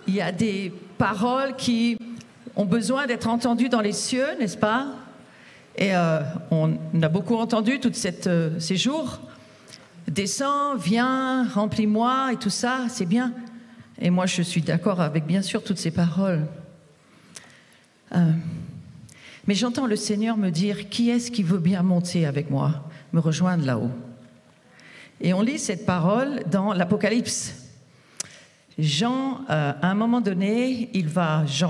il y a des paroles qui ont besoin d'être entendues dans les cieux, n'est-ce pas? Et on a beaucoup entendu tous ces jours. Descends, viens, remplis-moi et tout ça, c'est bien. Et moi, je suis d'accord avec, bien sûr, toutes ces paroles. Mais j'entends le Seigneur me dire, qui est-ce qui veut bien monter avec moi, me rejoindre là-haut? Et on lit cette parole dans l'Apocalypse. Jean, à un moment donné,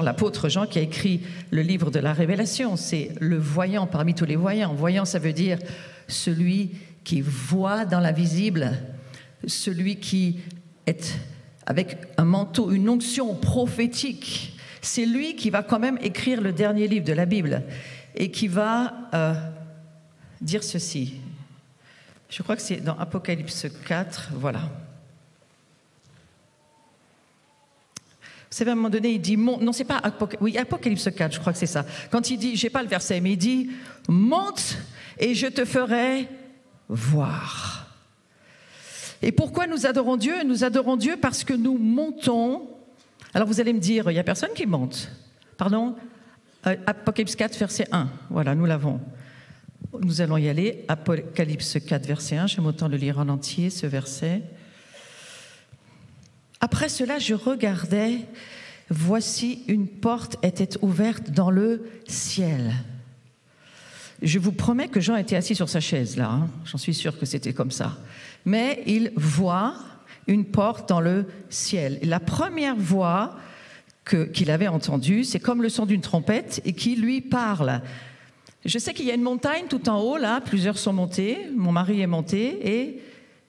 l'apôtre Jean qui a écrit le livre de la Révélation, c'est le voyant parmi tous les voyants. Voyant, ça veut dire celui qui voit dans l'invisible, celui qui est avec un manteau, une onction prophétique. C'est lui qui va quand même écrire le dernier livre de la Bible et qui va dire ceci. Je crois que c'est dans Apocalypse 4, voilà. Vous savez, à un moment donné, il dit, non, c'est pas Apocalypse 4, je crois que c'est ça. Quand il dit, j'ai pas le verset, mais il dit, monte et je te ferai voir. Et pourquoi nous adorons Dieu? Nous adorons Dieu parce que nous montons. Alors vous allez me dire, il n'y a personne qui monte. Pardon? Apocalypse 4, verset 1. Voilà, nous l'avons. Nous allons y aller. Apocalypse 4, verset 1. J'aime autant le lire en entier, ce verset. Après cela, je regardais, voici une porte était ouverte dans le ciel. Je vous promets que Jean était assis sur sa chaise là, hein. J'en suis sûre que c'était comme ça. Mais il voit une porte dans le ciel. Et la première voix qu'il avait entendue, c'est comme le son d'une trompette et qui lui parle. Je sais qu'il y a une montagne tout en haut là, plusieurs sont montés, mon mari est monté et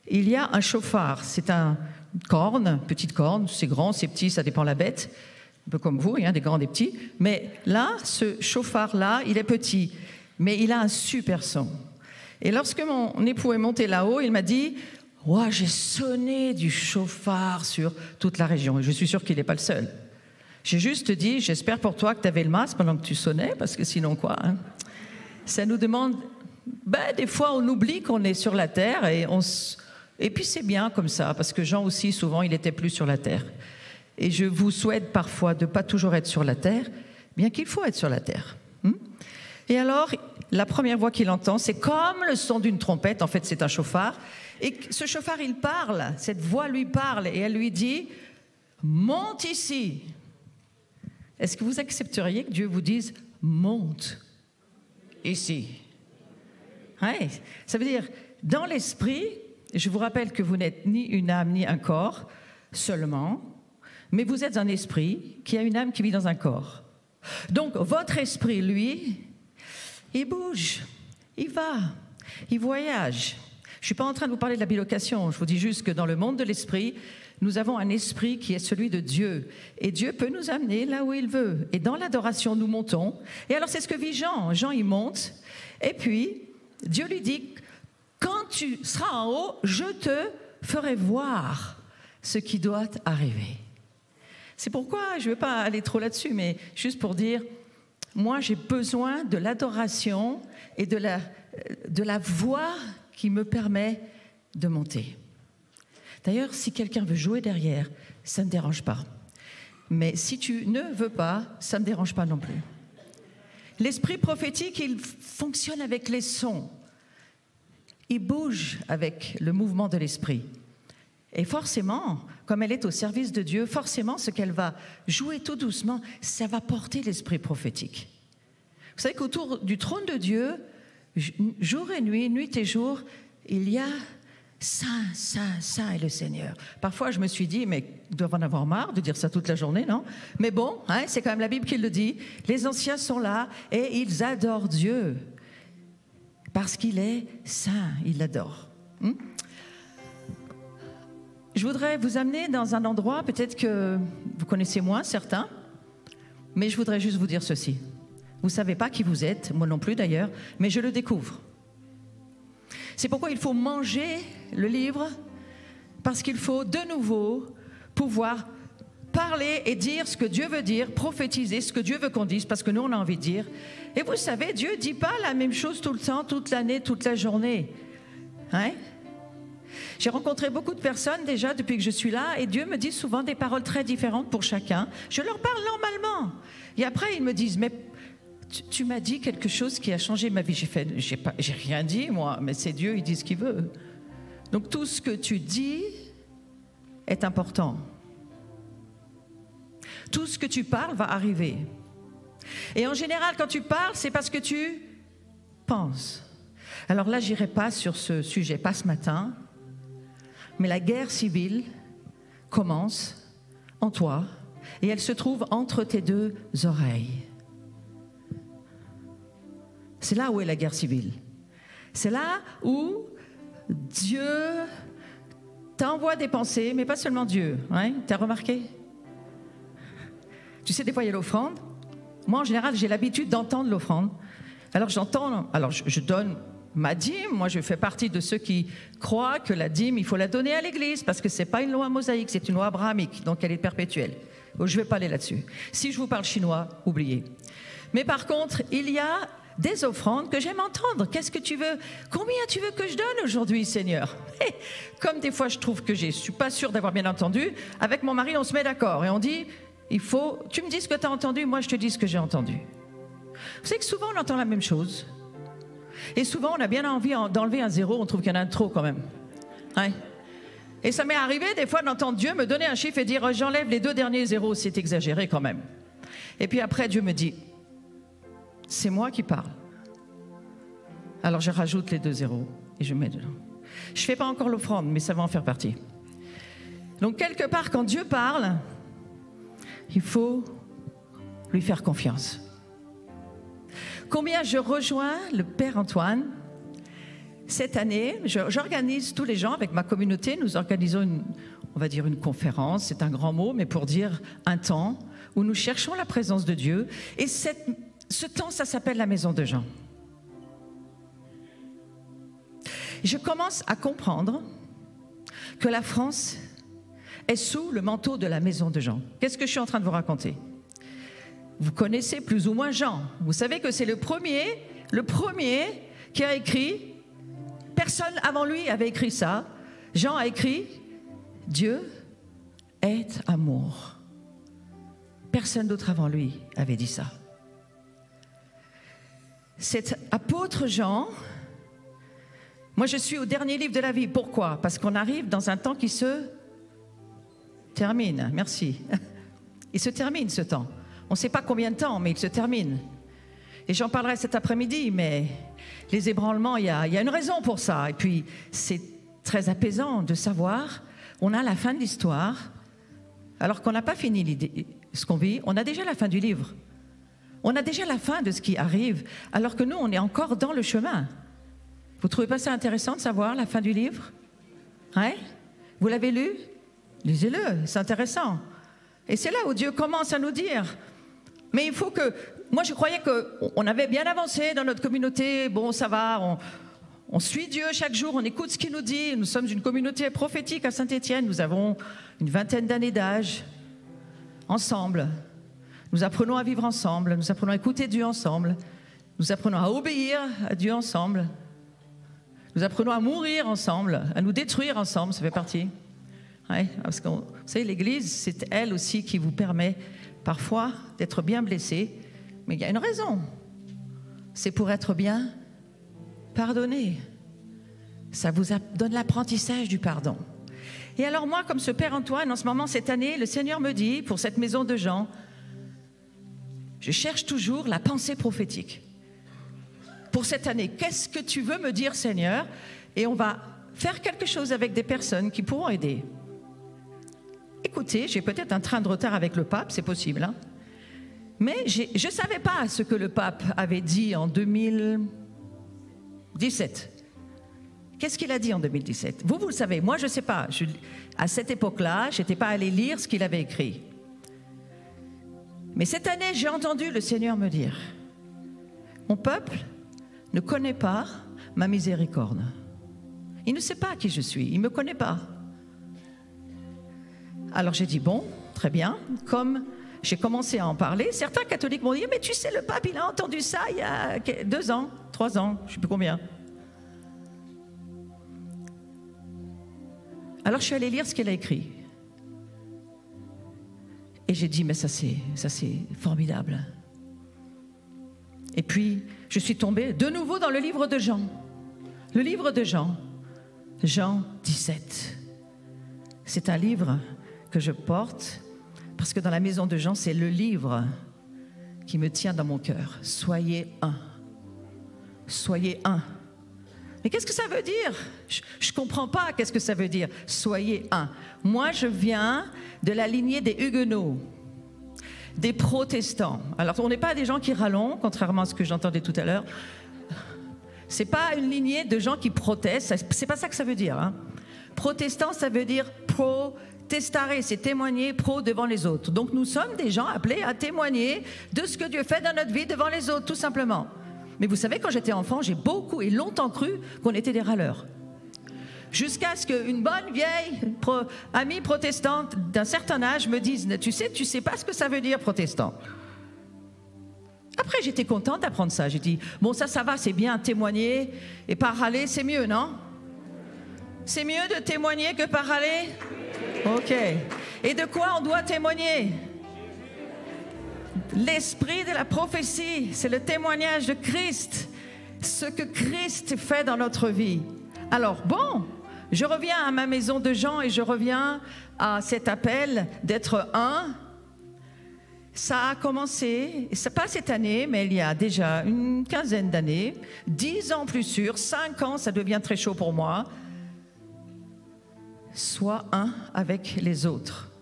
il y a un chauffard, c'est une corne, petite corne, c'est grand, c'est petit, ça dépend de la bête, un peu comme vous, il y a des grands, des petits. Mais là, ce chauffard-là, il est petit, mais il a un super son. Et lorsque mon époux est monté là-haut, il m'a dit « Ouah, j'ai sonné du chauffard sur toute la région. » Et je suis sûre qu'il n'est pas le seul. J'ai juste dit « J'espère pour toi que tu avais le masque pendant que tu sonnais, parce que sinon quoi hein ?» Ça nous demande... des fois, on oublie qu'on est sur la terre et puis c'est bien comme ça, parce que Jean aussi, souvent, il n'était plus sur la terre. Et je vous souhaite parfois de ne pas toujours être sur la terre, bien qu'il faut être sur la terre. Et alors, la première voix qu'il entend, c'est comme le son d'une trompette, en fait c'est un chauffard. Et ce chauffard, il parle, cette voix lui parle, et elle lui dit « Monte ici ». Est-ce que vous accepteriez que Dieu vous dise « Monte ici ». Ouais, ça veut dire, dans l'esprit... Je vous rappelle que vous n'êtes ni une âme ni un corps seulement, mais vous êtes un esprit qui a une âme qui vit dans un corps. Donc votre esprit, lui, il bouge, il va, il voyage. Je ne suis pas en train de vous parler de la bilocation, je vous dis juste que dans le monde de l'esprit, nous avons un esprit qui est celui de Dieu. Et Dieu peut nous amener là où il veut. Et dans l'adoration, nous montons. Et alors c'est ce que vit Jean. Jean, il monte, et puis Dieu lui dit... Quand tu seras en haut, je te ferai voir ce qui doit arriver. C'est pourquoi, je ne vais pas aller trop là-dessus, mais juste pour dire, moi j'ai besoin de l'adoration et de la voix qui me permet de monter. D'ailleurs, si quelqu'un veut jouer derrière, ça ne me dérange pas. Mais si tu ne veux pas, ça ne me dérange pas non plus. L'esprit prophétique, il fonctionne avec les sons. Il bouge avec le mouvement de l'esprit. Et forcément, comme elle est au service de Dieu, forcément, ce qu'elle va jouer tout doucement, ça va porter l'esprit prophétique. Vous savez qu'autour du trône de Dieu, jour et nuit, nuit et jour, il y a Saint, Saint, Saint est le Seigneur. Parfois, je me suis dit, mais ils doivent en avoir marre de dire ça toute la journée, non? Mais bon, hein, c'est quand même la Bible qui le dit. Les anciens sont là et ils adorent Dieu. Parce qu'il est saint, il l'adore. Je voudrais vous amener dans un endroit, peut-être que vous connaissez moins certains, mais je voudrais juste vous dire ceci. Vous ne savez pas qui vous êtes, moi non plus d'ailleurs, mais je le découvre. C'est pourquoi il faut manger le livre, parce qu'il faut de nouveau pouvoir parler et dire ce que Dieu veut dire, prophétiser ce que Dieu veut qu'on dise, parce que nous, on a envie de dire. Et vous savez, Dieu ne dit pas la même chose tout le temps, toute l'année, toute la journée. Hein? J'ai rencontré beaucoup de personnes déjà depuis que je suis là et Dieu me dit souvent des paroles très différentes pour chacun. Je leur parle normalement. Et après, ils me disent, mais tu m'as dit quelque chose qui a changé ma vie. J'ai rien dit, moi, mais c'est Dieu, il dit ce qu'il veut. Donc tout ce que tu dis est important. Tout ce que tu parles va arriver. Et en général, quand tu parles, c'est parce que tu penses. Alors là, j'irai pas sur ce sujet, pas ce matin, mais la guerre civile commence en toi et elle se trouve entre tes deux oreilles. C'est là où est la guerre civile. C'est là où Dieu t'envoie des pensées, mais pas seulement Dieu. Hein? Tu as remarqué? Tu sais, des fois, il y a l'offrande. Moi, en général, j'ai l'habitude d'entendre l'offrande. Alors, je donne ma dîme. Moi, je fais partie de ceux qui croient que la dîme, il faut la donner à l'Église parce que ce n'est pas une loi mosaïque, c'est une loi abrahamique, donc elle est perpétuelle. Je ne vais pas aller là-dessus. Si je vous parle chinois, oubliez. Mais par contre, il y a des offrandes que j'aime entendre. Qu'est-ce que tu veux? Combien tu veux que je donne aujourd'hui, Seigneur? Et comme des fois je trouve que je ne suis pas sûre d'avoir bien entendu, avec mon mari on se met d'accord et on dit, tu me dis ce que tu as entendu, moi je te dis ce que j'ai entendu. Vous savez que souvent on entend la même chose. Et souvent on a bien envie d'enlever un zéro, on trouve qu'il y en a un trop quand même. Ouais. Et ça m'est arrivé des fois d'entendre Dieu me donner un chiffre et dire, j'enlève les 2 derniers zéros, c'est exagéré quand même. Et puis après Dieu me dit, c'est moi qui parle. Alors je rajoute les 2 zéros et je mets dedans. Je ne fais pas encore l'offrande, mais ça va en faire partie. Donc quelque part, quand Dieu parle, il faut lui faire confiance. Combien je rejoins le Père Antoine. Cette année, j'organise tous les gens avec ma communauté, nous organisons on va dire une conférence, c'est un grand mot, mais pour dire un temps où nous cherchons la présence de Dieu. Et ce temps, ça s'appelle la Maison de Jean. Je commence à comprendre que la France est sous le manteau de la Maison de Jean. Qu'est-ce que je suis en train de vous raconter? Vous connaissez plus ou moins Jean. Vous savez que c'est le premier qui a écrit, personne avant lui avait écrit ça. Jean a écrit, Dieu est amour. Personne d'autre avant lui avait dit ça. Cet apôtre Jean, moi je suis au dernier livre de la vie. Pourquoi? Parce qu'on arrive dans un temps qui se termine. Merci. Il se termine ce temps. On ne sait pas combien de temps, mais il se termine. Et j'en parlerai cet après-midi, mais les ébranlements, il y a une raison pour ça. Et puis c'est très apaisant de savoir, on a la fin de l'histoire, alors qu'on n'a pas fini ce qu'on vit, on a déjà la fin du livre. On a déjà la fin de ce qui arrive, alors que nous, on est encore dans le chemin. Vous ne trouvez pas ça intéressant de savoir la fin du livre? Ouais? Vous l'avez lu? Lisez-le, c'est intéressant. Et c'est là où Dieu commence à nous dire. Mais il faut que... Moi, je croyais qu'on avait bien avancé dans notre communauté. Bon, ça va, on suit Dieu chaque jour, on écoute ce qu'il nous dit. Nous sommes une communauté prophétique à Saint-Étienne. Nous avons une 20aine d'années d'âge, ensemble. Nous apprenons à vivre ensemble, nous apprenons à écouter Dieu ensemble, nous apprenons à obéir à Dieu ensemble, nous apprenons à mourir ensemble, à nous détruire ensemble, ça fait partie. Ouais, parce que, vous savez, l'Église, c'est elle aussi qui vous permet parfois d'être bien blessé, mais il y a une raison. C'est pour être bien pardonné. Ça vous donne l'apprentissage du pardon. Et alors moi, comme ce Père Antoine, en ce moment, cette année, le Seigneur me dit, pour cette maison de Jean, je cherche toujours la pensée prophétique. Pour cette année, qu'est-ce que tu veux me dire, Seigneur? Et on va faire quelque chose avec des personnes qui pourront aider. Écoutez, j'ai peut-être un train de retard avec le pape, c'est possible, hein? Mais je ne savais pas ce que le pape avait dit en 2017. Qu'est-ce qu'il a dit en 2017? Vous le savez, moi je ne sais pas. À cette époque-là, je n'étais pas allée lire ce qu'il avait écrit. Mais cette année, j'ai entendu le Seigneur me dire, mon peuple ne connaît pas ma miséricorde. Il ne sait pas qui je suis, il ne me connaît pas. Alors j'ai dit, bon, très bien, comme j'ai commencé à en parler, certains catholiques m'ont dit, mais tu sais, le pape, il a entendu ça il y a 2 ans, 3 ans, je ne sais plus combien. Alors je suis allée lire ce qu'elle a écrit. Et j'ai dit, mais ça c'est formidable. Et puis, je suis tombée de nouveau dans le livre de Jean. Le livre de Jean, Jean 17. C'est un livre que je porte parce que dans la maison de Jean, c'est le livre qui me tient dans mon cœur. Soyez un. Soyez un. Mais qu'est-ce que ça veut dire? Je ne comprends pas qu'est-ce que ça veut dire. Soyez un. Moi, je viens de la lignée des Huguenots, des protestants. Alors, on n'est pas des gens qui râlent, contrairement à ce que j'entendais tout à l'heure. Ce n'est pas une lignée de gens qui protestent. Ce n'est pas ça que ça veut dire. Hein. Protestant, ça veut dire protestare, c'est témoigner pro devant les autres. Donc, nous sommes des gens appelés à témoigner de ce que Dieu fait dans notre vie devant les autres, tout simplement. Mais vous savez, quand j'étais enfant, j'ai beaucoup et longtemps cru qu'on était des râleurs. Jusqu'à ce qu'une bonne vieille amie protestante d'un certain âge me dise « Tu sais pas ce que ça veut dire, protestant ». Après, j'étais contente d'apprendre ça. J'ai dit « Bon, ça va, c'est bien, témoigner et pas râler, c'est mieux, non ?» C'est mieux de témoigner que par râler? Ok. Et de quoi on doit témoigner? L'esprit de la prophétie, c'est le témoignage de Christ, ce que Christ fait dans notre vie. Alors bon, je reviens à ma maison de Jean et je reviens à cet appel d'être un. Ça a commencé, c'est pas cette année, mais il y a déjà une quinzaine d'années, 10 ans plus sûr, 5 ans, ça devient très chaud pour moi. Sois un avec les autres.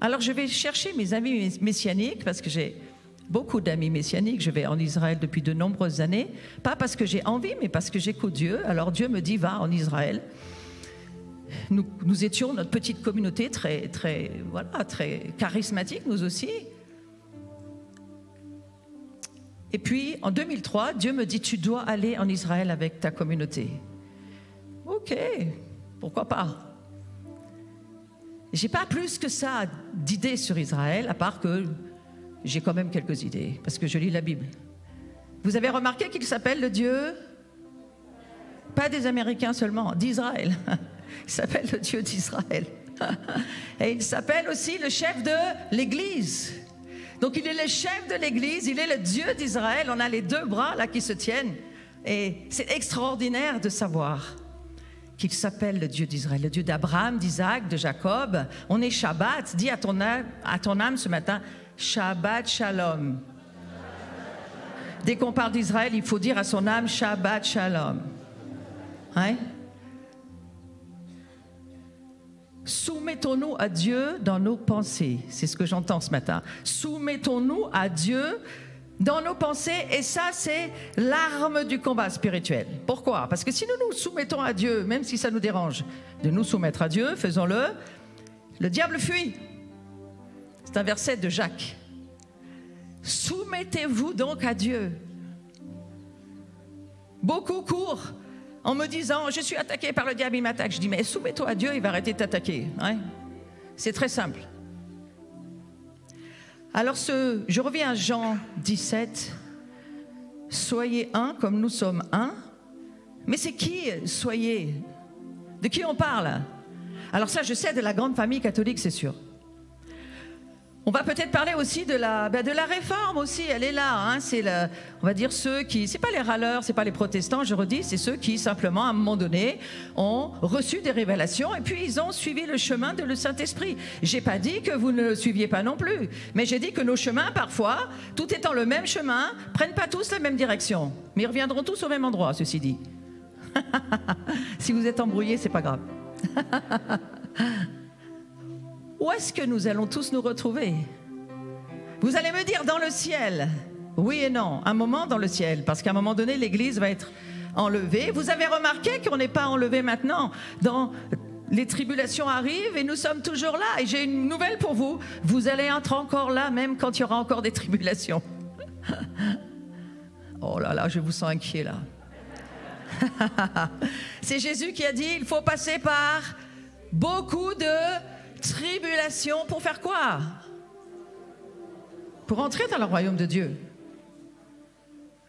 Alors je vais chercher mes amis messianiques, parce que j'ai beaucoup d'amis messianiques, je vais en Israël depuis de nombreuses années, pas parce que j'ai envie, mais parce que j'écoute Dieu. Alors Dieu me dit, va en Israël. Nous étions notre petite communauté très charismatique, nous aussi. Et puis en 2003, Dieu me dit, tu dois aller en Israël avec ta communauté. Ok, pourquoi pas? J'ai pas plus que ça d'idées sur Israël, à part que j'ai quand même quelques idées, parce que je lis la Bible. Vous avez remarqué qu'il s'appelle le Dieu, pas des Américains seulement, d'Israël. Il s'appelle le Dieu d'Israël. Et il s'appelle aussi le chef de l'Église. Donc il est le chef de l'Église, il est le Dieu d'Israël. On a les deux bras là qui se tiennent. Et c'est extraordinaire de savoir qu'il s'appelle le Dieu d'Israël, le Dieu d'Abraham, d'Isaac, de Jacob. On est Shabbat. Dis à ton âme ce matin, Shabbat Shalom. Dès qu'on parle d'Israël, il faut dire à son âme, Shabbat Shalom. Hein? Soumettons-nous à Dieu dans nos pensées. C'est ce que j'entends ce matin. Soumettons-nous à Dieu dans nos pensées, et ça, c'est l'arme du combat spirituel. Pourquoi? Parce que si nous nous soumettons à Dieu, même si ça nous dérange de nous soumettre à Dieu, faisons-le, le diable fuit. C'est un verset de Jacques. Soumettez-vous donc à Dieu. Beaucoup courent en me disant, je suis attaqué par le diable, il m'attaque. Je dis, mais soumets-toi à Dieu, il va arrêter de t'attaquer. Hein? C'est très simple. Alors, je reviens à Jean 17. Soyez un comme nous sommes un. Mais c'est qui soyez? De qui on parle? Alors ça, je sais de la grande famille catholique, c'est sûr. On va peut-être parler aussi de la réforme aussi, elle est là. Hein, on va dire ceux qui, c'est pas les râleurs, c'est pas les protestants, je redis, c'est ceux qui simplement à un moment donné ont reçu des révélations et puis ils ont suivi le chemin de le Saint-Esprit. J'ai pas dit que vous ne le suiviez pas non plus, mais j'ai dit que nos chemins parfois, tout étant le même chemin, prennent pas tous la même direction, mais ils reviendront tous au même endroit, ceci dit. Si vous êtes embrouillés, c'est pas grave. Où est-ce que nous allons tous nous retrouver? Vous allez me dire dans le ciel. Oui et non, un moment dans le ciel, parce qu'à un moment donné, l'Église va être enlevée. Vous avez remarqué qu'on n'est pas enlevé maintenant. Les tribulations arrivent et nous sommes toujours là. Et j'ai une nouvelle pour vous. Vous allez être encore là, même quand il y aura encore des tribulations. Oh là là, je vous sens inquiet là. C'est Jésus qui a dit, il faut passer par beaucoup de tribulation pour faire quoi? Pour entrer dans le royaume de Dieu.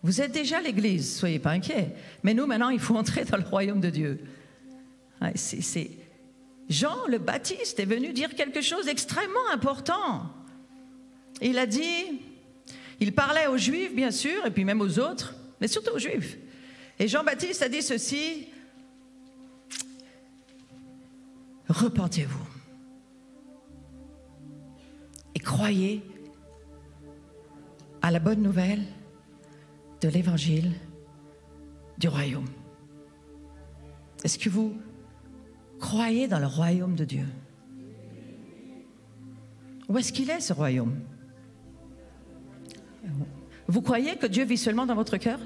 Vous êtes déjà l'Église, soyez pas inquiets. Mais nous, maintenant, il faut entrer dans le royaume de Dieu. Ouais, Jean le Baptiste est venu dire quelque chose d'extrêmement important. Il a dit, il parlait aux Juifs bien sûr, et puis même aux autres, mais surtout aux Juifs. Et Jean-Baptiste a dit ceci, repentez-vous et croyez à la bonne nouvelle de l'évangile du royaume. Est-ce que vous croyez dans le royaume de Dieu? Où est-ce qu'il est, ce royaume? Vous croyez que Dieu vit seulement dans votre cœur?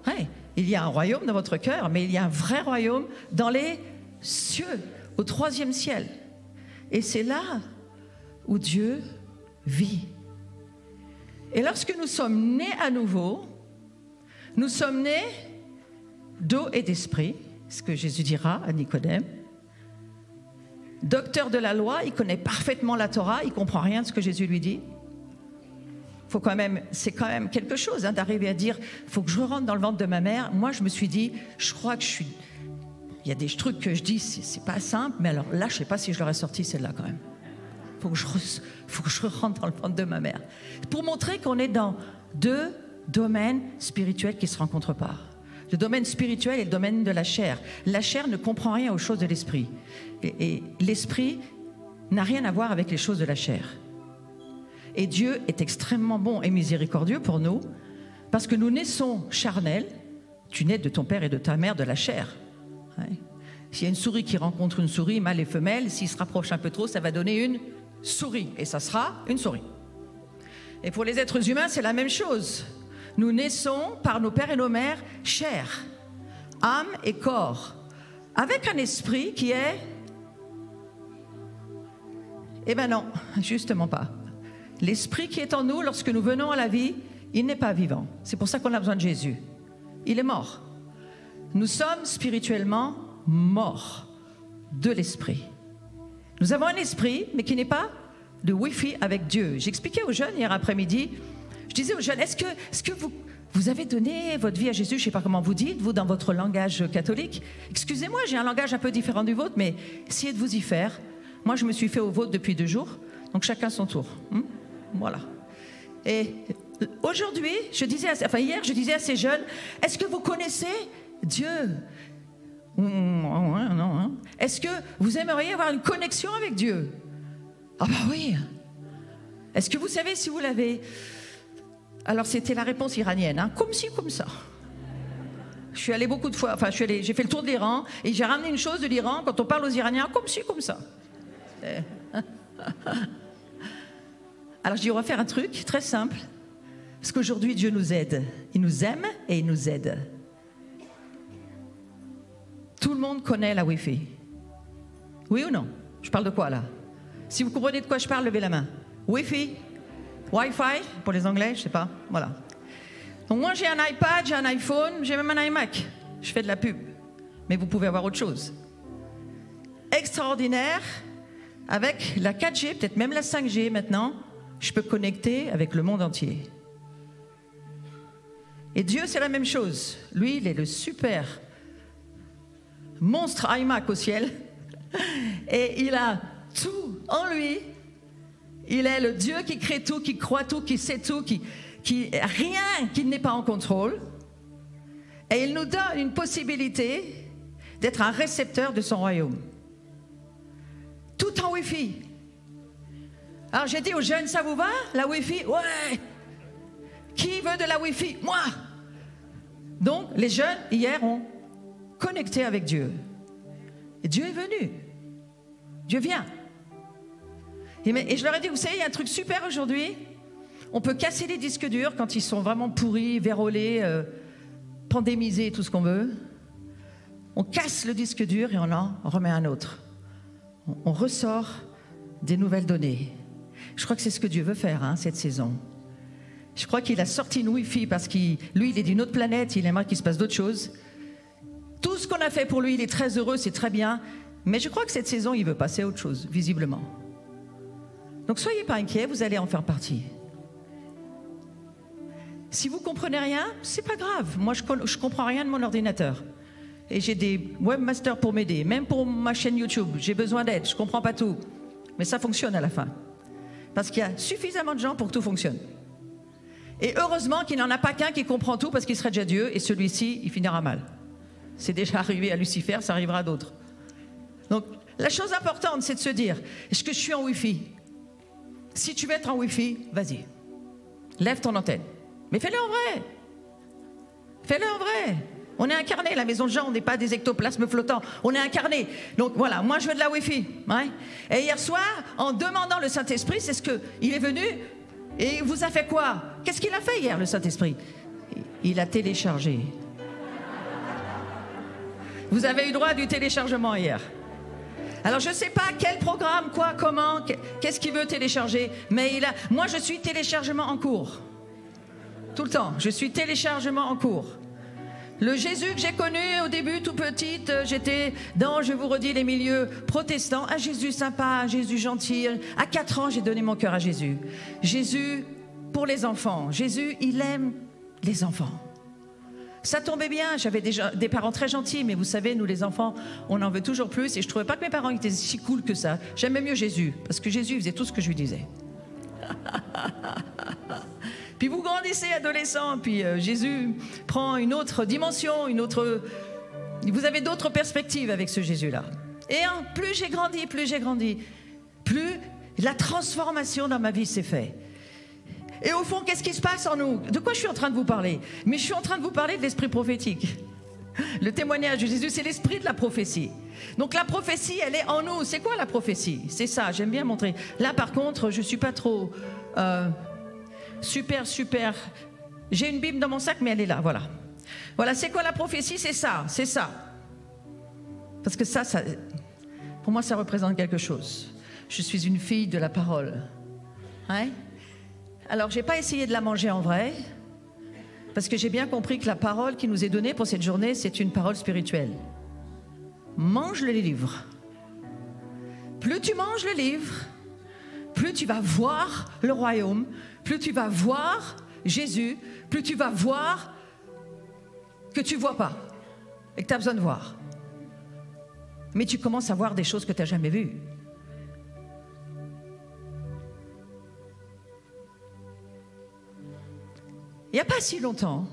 Oui, il y a un royaume dans votre cœur, mais il y a un vrai royaume dans les cieux, au 3e ciel. Et c'est là où Dieu vit. Et lorsque nous sommes nés à nouveau, nous sommes nés d'eau et d'esprit, ce que Jésus dira à Nicodème. Docteur de la loi, il connaît parfaitement la Torah, il ne comprend rien de ce que Jésus lui dit. C'est quand même quelque chose d'arriver à dire, il faut que je rentre dans le ventre de ma mère. Moi, je me suis dit, je crois que je suis... Il y a des trucs que je dis, c'est pas simple, mais alors là, je ne sais pas si je l'aurais sorti celle-là quand même. Il faut que je rentre dans le ventre de ma mère. Pour montrer qu'on est dans 2 domaines spirituels qui ne se rencontrent pas. Le domaine spirituel et le domaine de la chair. La chair ne comprend rien aux choses de l'esprit. Et l'esprit n'a rien à voir avec les choses de la chair. Et Dieu est extrêmement bon et miséricordieux pour nous, parce que nous naissons charnels. Tu nais de ton père et de ta mère de la chair. Ouais. S'il y a une souris qui rencontre une souris, mâle et femelle, s'ils se rapprochent un peu trop, ça va donner une souris. Et ça sera une souris. Et pour les êtres humains, c'est la même chose. Nous naissons par nos pères et nos mères chair, âme et corps, avec un esprit qui est... Eh bien non, justement pas. L'esprit qui est en nous, lorsque nous venons à la vie, il n'est pas vivant. C'est pour ça qu'on a besoin de Jésus. Il est mort. Nous sommes spirituellement morts de l'esprit. Nous avons un esprit, mais qui n'est pas de Wi-Fi avec Dieu. J'expliquais aux jeunes hier après-midi, je disais aux jeunes, est-ce que vous avez donné votre vie à Jésus? Je ne sais pas comment vous dites, vous, dans votre langage catholique. Excusez-moi, j'ai un langage un peu différent du vôtre, mais essayez de vous y faire. Moi, je me suis fait au vôtre depuis 2 jours, donc chacun son tour. Voilà. Et aujourd'hui, hier, je disais à ces jeunes, est-ce que vous connaissez Dieu? Non. Est-ce que vous aimeriez avoir une connexion avec Dieu? Ah bah oui. Est-ce que vous savez si vous l'avez? Alors c'était la réponse iranienne, comme ci, comme ça. Je suis allée beaucoup de fois, j'ai fait le tour de l'Iran et j'ai ramené une chose de l'Iran quand on parle aux Iraniens, comme ci, comme ça. Alors je dis, on va faire un truc très simple, parce qu'aujourd'hui Dieu nous aide. Il nous aime et il nous aide. Tout le monde connaît la Wi-Fi. Oui ou non? Je parle de quoi là? Si vous comprenez de quoi je parle, levez la main. Wi-Fi, Wi-Fi, pour les Anglais, je sais pas. Voilà. Donc moi j'ai un iPad, j'ai un iPhone, j'ai même un iMac. Je fais de la pub. Mais vous pouvez avoir autre chose. Extraordinaire. Avec la 4G, peut-être même la 5G maintenant, je peux connecter avec le monde entier. Et Dieu, c'est la même chose. Lui, il est le super monstre iMac au ciel. Et il a tout en lui. Il est le Dieu qui crée tout, qui croit tout, qui sait tout, qui rien qui n'est pas en contrôle. Et il nous donne une possibilité d'être un récepteur de son royaume. Tout en Wi-Fi. Alors j'ai dit aux jeunes, ça vous va, la Wi-Fi? Ouais. Qui veut de la Wi-Fi? Moi. Donc les jeunes, hier, ont connecté avec Dieu. Et Dieu est venu. Dieu vient. Et je leur ai dit, vous savez, il y a un truc super aujourd'hui. On peut casser les disques durs quand ils sont vraiment pourris, vérolés, pandémisés, tout ce qu'on veut. On casse le disque dur et on en remet un autre. On ressort des nouvelles données. Je crois que c'est ce que Dieu veut faire cette saison. Je crois qu'il a sorti une Wi-Fi parce qu'il est d'une autre planète, il aimerait qu'il se passe d'autres choses. Tout ce qu'on a fait pour lui, il est très heureux, c'est très bien. Mais je crois que cette saison, il veut passer à autre chose, visiblement. Donc soyez pas inquiets, vous allez en faire partie. Si vous comprenez rien, c'est pas grave. Moi, je comprends rien de mon ordinateur. Et j'ai des webmasters pour m'aider, même pour ma chaîne YouTube. J'ai besoin d'aide, je ne comprends pas tout. Mais ça fonctionne à la fin. Parce qu'il y a suffisamment de gens pour que tout fonctionne. Et heureusement qu'il n'y en a pas qu'un qui comprend tout parce qu'il serait déjà Dieu et celui-ci, il finira mal. C'est déjà arrivé à Lucifer, ça arrivera à d'autres. Donc, la chose importante, c'est de se dire, est-ce que je suis en Wi-Fi? Si tu veux être en Wi-Fi, vas-y. Lève ton antenne. Mais fais-le en vrai. Fais-le en vrai. On est incarné, la maison de Jean, on n'est pas des ectoplasmes flottants, on est incarné. Donc voilà, moi je veux de la Wi-Fi. Ouais. Et hier soir, en demandant le Saint-Esprit, c'est ce qu'il est venu et il vous a fait quoi? Qu'est-ce qu'il a fait hier, le Saint-Esprit? Il a téléchargé. Vous avez eu droit du téléchargement hier. Alors je ne sais pas quel programme, quoi, comment, qu'est-ce qu'il veut télécharger, mais moi je suis téléchargement en cours. Tout le temps, je suis téléchargement en cours. Le Jésus que j'ai connu au début, tout petite, j'étais dans, je vous redis, les milieux protestants. Un Jésus sympa, un Jésus gentil. À 4 ans, j'ai donné mon cœur à Jésus. Jésus pour les enfants. Jésus, il aime les enfants. Ça tombait bien, j'avais déjà des parents très gentils, mais vous savez, nous les enfants, on en veut toujours plus. Et je ne trouvais pas que mes parents étaient si cool que ça. J'aimais mieux Jésus, parce que Jésus faisait tout ce que je lui disais. Puis vous grandissez adolescent, puis Jésus prend une autre dimension, vous avez d'autres perspectives avec ce Jésus-là. Et plus j'ai grandi, plus la transformation dans ma vie s'est faite. Et au fond, qu'est-ce qui se passe en nous? De quoi je suis en train de vous parler? Mais je suis en train de vous parler de l'esprit prophétique. Le témoignage de Jésus, c'est l'esprit de la prophétie. Donc la prophétie, elle est en nous. C'est quoi la prophétie? C'est ça, j'aime bien montrer. Là, par contre, je ne suis pas trop... super. J'ai une Bible dans mon sac, mais elle est là, voilà. Voilà, c'est quoi la prophétie? C'est ça. Parce que ça, pour moi, ça représente quelque chose. Je suis une fille de la parole. Hein? Alors, je n'ai pas essayé de la manger en vrai, parce que j'ai bien compris que la parole qui nous est donnée pour cette journée, c'est une parole spirituelle. Mange le livre. Plus tu manges le livre, plus tu vas voir le royaume, plus tu vas voir Jésus, plus tu vas voir que tu ne vois pas et que tu as besoin de voir. Mais tu commences à voir des choses que tu n'as jamais vues. Il n'y a pas si longtemps,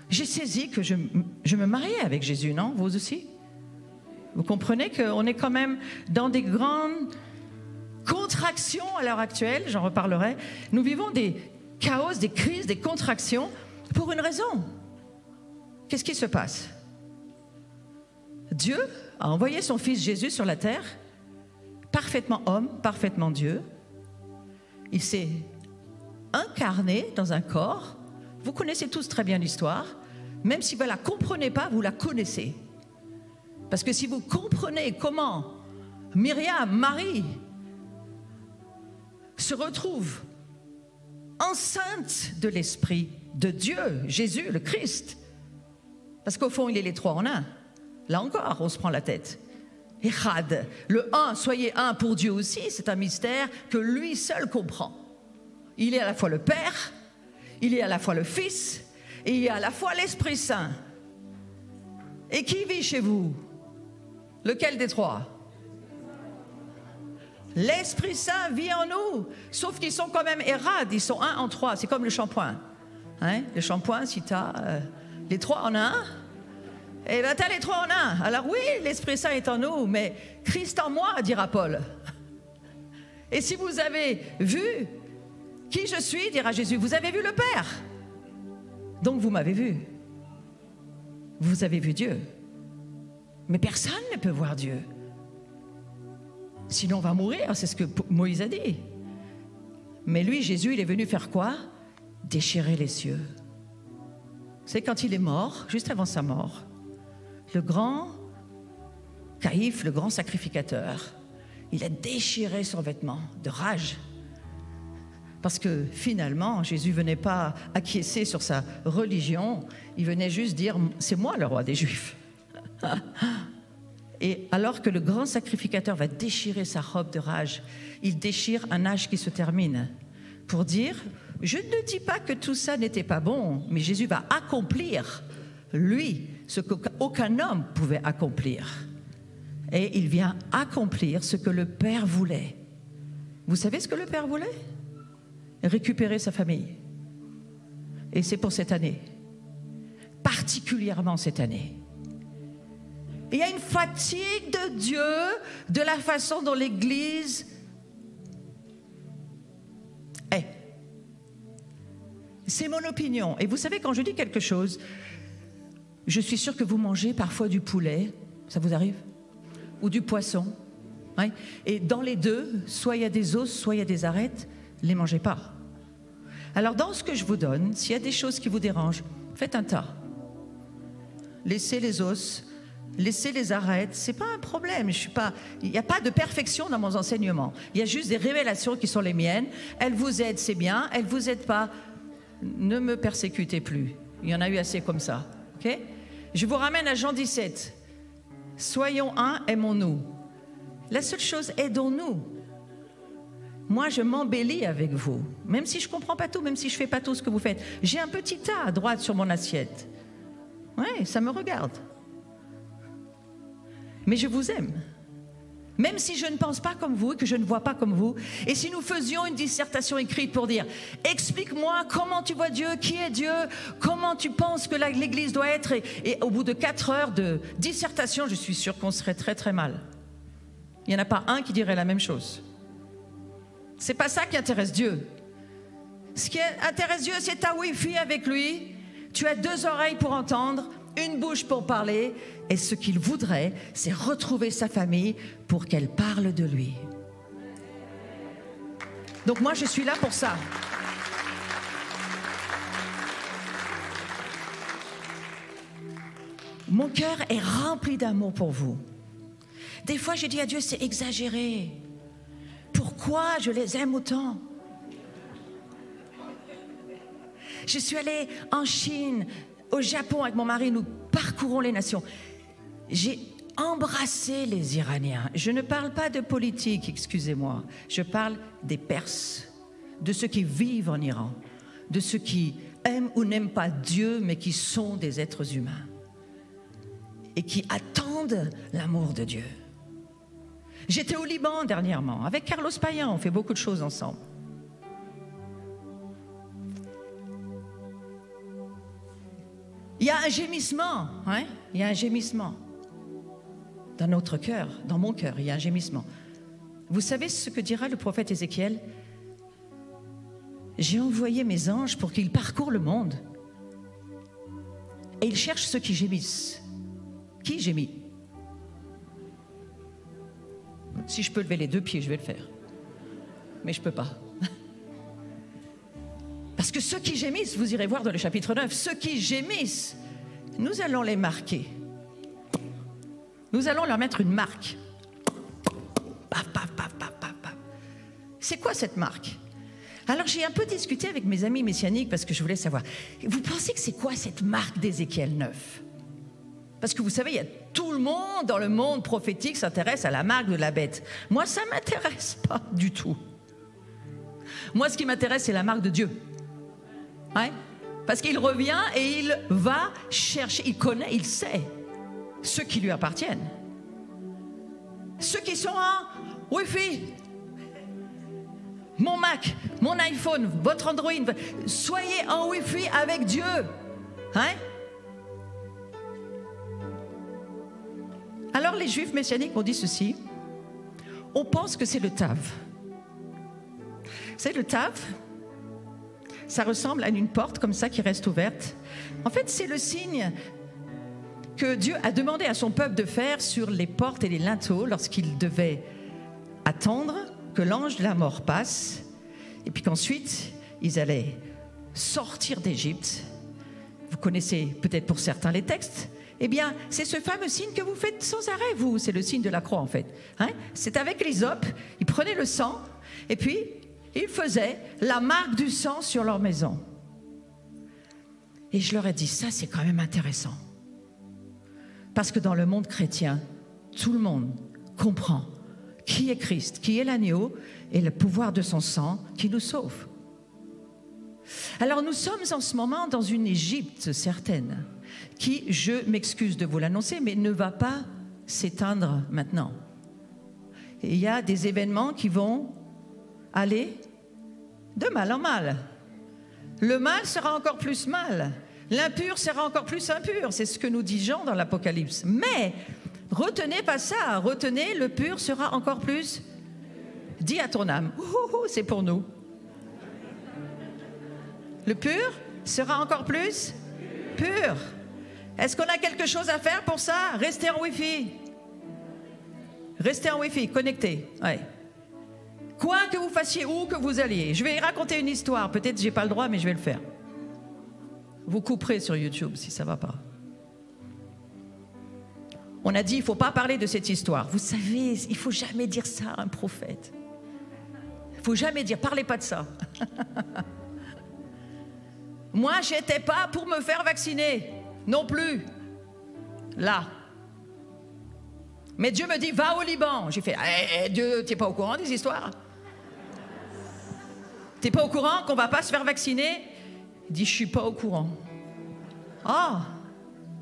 j'ai saisi que je me mariais avec Jésus, non? Vous aussi? Vous comprenez qu'on est quand même dans des grandes contractions à l'heure actuelle, j'en reparlerai. Nous vivons des chaos, des crises, des contractions pour une raison. Qu'est-ce qui se passe? Dieu a envoyé son fils Jésus sur la terre, parfaitement homme, parfaitement Dieu. Il s'est incarné dans un corps. Vous connaissez tous très bien l'histoire. Même si vous ne la comprenez pas, vous la connaissez. Parce que si vous comprenez comment Myriam, Marie, se retrouve enceinte de l'Esprit de Dieu, Jésus, le Christ, parce qu'au fond, il est les trois en un. Là encore, on se prend la tête. Echad, le un, soyez un pour Dieu aussi, c'est un mystère que lui seul comprend. Il est à la fois le Père, il est à la fois le Fils, et il est à la fois l'Esprit Saint. Et qui vit chez vous? Lequel des trois? L'Esprit Saint vit en nous, sauf qu'ils sont quand même érades, ils sont un en trois, c'est comme le shampoing. Hein? Le shampoing, si tu as les trois en un, et bien tu as les trois en un. Alors oui, l'Esprit Saint est en nous, mais Christ en moi, dira Paul. Et si vous avez vu qui je suis, dira Jésus, vous avez vu le Père. Donc vous m'avez vu. Vous avez vu Dieu. Mais personne ne peut voir Dieu. Sinon on va mourir, c'est ce que Moïse a dit. Mais lui, Jésus, il est venu faire quoi? Déchirer les cieux. C'est quand il est mort, juste avant sa mort, le grand Caïphe, le grand sacrificateur, il a déchiré son vêtement de rage. Parce que finalement, Jésus ne venait pas acquiescer sur sa religion, il venait juste dire « c'est moi le roi des Juifs ». Et alors que le grand sacrificateur va déchirer sa robe de rage, il déchire un âge qui se termine pour dire « je ne dis pas que tout ça n'était pas bon, mais Jésus va accomplir, lui, ce qu'aucun homme pouvait accomplir. Et il vient accomplir ce que le Père voulait. Vous savez ce que le Père voulait? Récupérer sa famille. Et c'est pour cette année. Particulièrement cette année. Il y a une fatigue de Dieu de la façon dont l'Église est. C'est mon opinion. Et vous savez, quand je dis quelque chose, je suis sûre que vous mangez parfois du poulet. Ça vous arrive? Ou du poisson. Ouais. Et dans les deux, soit il y a des os, soit il y a des arêtes, ne les mangez pas. Alors dans ce que je vous donne, s'il y a des choses qui vous dérangent, faites un tas. Laissez les os, laissez les arêtes, c'est pas un problème. Il n'y a pas de perfection dans mon enseignement. Il y a juste des révélations qui sont les miennes. Elles vous aident, c'est bien. Elles ne vous aident pas, ne me persécutez plus. Il y en a eu assez comme ça. Okay? Je vous ramène à Jean 17. Soyons un, aimons-nous. La seule chose, aidons-nous. Moi, je m'embellis avec vous. Même si je ne comprends pas tout, même si je ne fais pas tout ce que vous faites. J'ai un petit tas à droite sur mon assiette. Oui, ça me regarde. Mais je vous aime. Même si je ne pense pas comme vous et que je ne vois pas comme vous. Et si nous faisions une dissertation écrite pour dire « Explique-moi comment tu vois Dieu, qui est Dieu, comment tu penses que l'Église doit être ?» Et au bout de 4 heures de dissertation, je suis sûre qu'on serait très très mal. Il n'y en a pas un qui dirait la même chose. C'est pas ça qui intéresse Dieu. Ce qui intéresse Dieu, c'est ta Wi-Fi avec lui. Tu as 2 oreilles pour entendre, une bouche pour parler. Et ce qu'il voudrait, c'est retrouver sa famille pour qu'elle parle de lui. Donc moi, je suis là pour ça. Mon cœur est rempli d'amour pour vous. Des fois, j'ai dit à Dieu, c'est exagéré. Pourquoi je les aime autant? Je suis allée en Chine, au Japon avec mon mari, nous parcourons les nations. J'ai embrassé les Iraniens. Je ne parle pas de politique, excusez-moi. Je parle des Perses, de ceux qui vivent en Iran, de ceux qui aiment ou n'aiment pas Dieu, mais qui sont des êtres humains et qui attendent l'amour de Dieu. J'étais au Liban dernièrement, avec Carlos Payan, on fait beaucoup de choses ensemble. Il y a un gémissement, hein? Il y a un gémissement. Dans notre cœur, dans mon cœur, il y a un gémissement. Vous savez ce que dira le prophète Ézéchiel? J'ai envoyé mes anges pour qu'ils parcourent le monde. Et ils cherchent ceux qui gémissent. Qui gémit? Si je peux lever les 2 pieds, je vais le faire. Mais je ne peux pas. Parce que ceux qui gémissent, vous irez voir dans le chapitre 9, ceux qui gémissent, nous allons les marquer. Nous allons leur mettre une marque. Paf, paf, paf, paf, paf, paf. C'est quoi cette marque? Alors j'ai un peu discuté avec mes amis messianiques parce que je voulais savoir, vous pensez que c'est quoi cette marque d'Ézéchiel 9? Parce que vous savez, il y a tout le monde dans le monde prophétique s'intéresse à la marque de la bête. Moi, ça ne m'intéresse pas du tout. Moi, ce qui m'intéresse, c'est la marque de Dieu. Ouais? Parce qu'il revient et il va chercher, il connaît, il sait ceux qui lui appartiennent. Ceux qui sont en Wi-Fi, mon Mac, mon iPhone, votre Android, soyez en Wi-Fi avec Dieu. Hein? Alors les Juifs messianiques m'ont dit ceci, on pense que c'est le Tav. Vous savez, le Tav, ça ressemble à une porte comme ça qui reste ouverte. En fait, c'est le signe que Dieu a demandé à son peuple de faire sur les portes et les linteaux lorsqu'il devait attendre que l'ange de la mort passe et puis qu'ensuite ils allaient sortir d'Égypte. Vous connaissez peut-être pour certains les textes. Eh bien, c'est ce fameux signe que vous faites sans arrêt, vous. C'est le signe de la croix, en fait. Hein? C'est avec l'hysope, ils prenaient le sang et puis ils faisaient la marque du sang sur leur maison. Et je leur ai dit, ça c'est quand même intéressant. Parce que dans le monde chrétien, tout le monde comprend qui est Christ, qui est l'agneau et le pouvoir de son sang qui nous sauve. Alors nous sommes en ce moment dans une Égypte certaine. qui, je m'excuse de vous l'annoncer, mais ne va pas s'éteindre maintenant. Et il y a des événements qui vont aller de mal en mal. Le mal sera encore plus mal. L'impur sera encore plus impur. C'est ce que nous dit Jean dans l'Apocalypse. Mais retenez pas ça. Retenez, le pur sera encore plus. Dis à ton âme, c'est pour nous. Le pur sera encore plus pur. Est-ce qu'on a quelque chose à faire pour ça? Restez en Wi-Fi. Restez en Wi-Fi, connectés. Ouais. Quoi que vous fassiez, où que vous alliez. Je vais raconter une histoire. Peut-être que je n'ai pas le droit, mais je vais le faire. Vous couperez sur YouTube si ça ne va pas. On a dit, il ne faut pas parler de cette histoire. Vous savez, il ne faut jamais dire ça à un prophète. Il ne faut jamais dire, parlez pas de ça. Moi, je n'étais pas pour me faire vacciner. Non plus. Là. Mais Dieu me dit, va au Liban. J'ai fait, Dieu, tu n'es pas au courant des histoires? Tu n'es pas au courant qu'on ne va pas se faire vacciner? Il dit, je ne suis pas au courant. Ah,